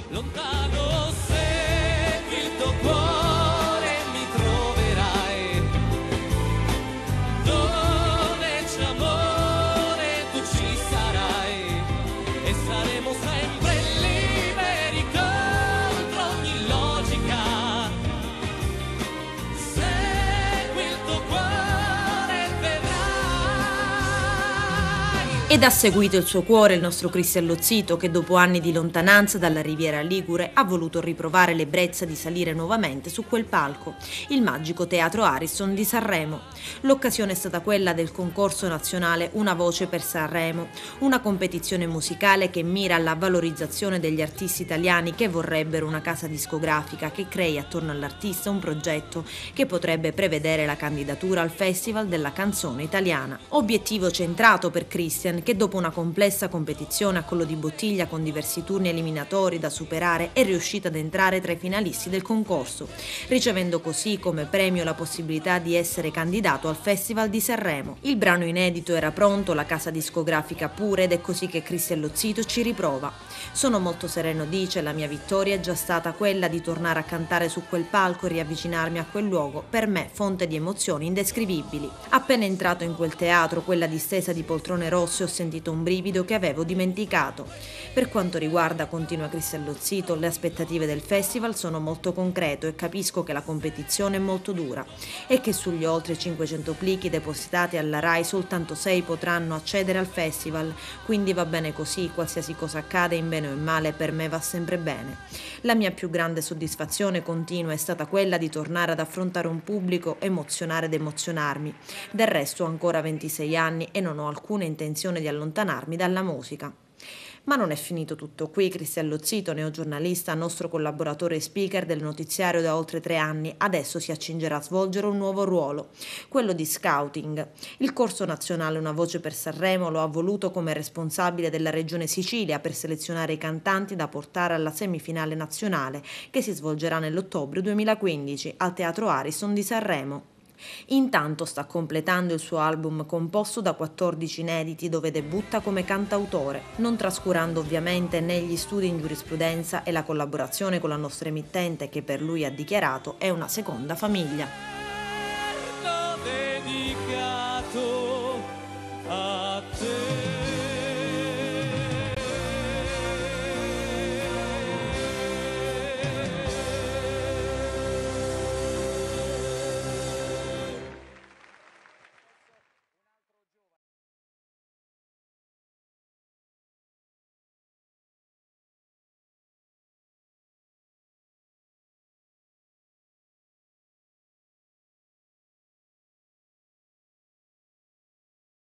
Lontano segui il tuo cuore e mi troverai. Dove c'è amore tu ci sarai e saremo sempre liberi contro ogni logica. Segui il tuo cuore e vedrai. Ed ha seguito il suo cuore il nostro Cristian Lozzito, che dopo anni di lontananza dalla Riviera Ligure ha voluto riprovare l'ebbrezza di salire nuovamente su quel palco, il magico Teatro Ariston di Sanremo. L'occasione è stata quella del concorso nazionale Una voce per Sanremo, una competizione musicale che mira alla valorizzazione degli artisti italiani che vorrebbero una casa discografica che crei attorno all'artista un progetto che potrebbe prevedere la candidatura al Festival della canzone italiana. Obiettivo centrato per Christian, che dopo una complessa competizione a collo di bottiglia con diversi turni eliminatori da superare è riuscita ad entrare tra i finalisti del concorso, ricevendo così come premio la possibilità di essere candidato al Festival di Sanremo. Il brano inedito era pronto, la casa discografica pure, ed è così che Cristian Lozzito ci riprova. Sono molto sereno, dice, la mia vittoria è già stata quella di tornare a cantare su quel palco e riavvicinarmi a quel luogo, per me fonte di emozioni indescrivibili. Appena entrato in quel teatro, quella distesa di poltrone rosse, ho sentito un brivido che avevo dimenticato. Per quanto riguarda, continua Cristian Lozzito, le aspettative del festival sono molto concrete e capisco che la competizione è molto dura e che sugli oltre 500 plichi depositati alla RAI soltanto 6 potranno accedere al festival, quindi va bene così, qualsiasi cosa accade in bene o in male per me va sempre bene. La mia più grande soddisfazione continua è stata quella di tornare ad affrontare un pubblico, emozionare ed emozionarmi. Del resto ho ancora 26 anni e non ho alcuna intenzione di allontanarmi dalla musica. Ma non è finito tutto qui. Cristian Lozzito, neogiornalista, nostro collaboratore e speaker del notiziario da oltre 3 anni, adesso si accingerà a svolgere un nuovo ruolo, quello di scouting. Il corso nazionale Una voce per Sanremo lo ha voluto come responsabile della regione Sicilia per selezionare i cantanti da portare alla semifinale nazionale che si svolgerà nell'ottobre 2015 al Teatro Ariston di Sanremo. Intanto sta completando il suo album composto da 14 inediti dove debutta come cantautore, non trascurando ovviamente né gli studi in giurisprudenza e la collaborazione con la nostra emittente che per lui ha dichiarato è una seconda famiglia. Dedicato a te.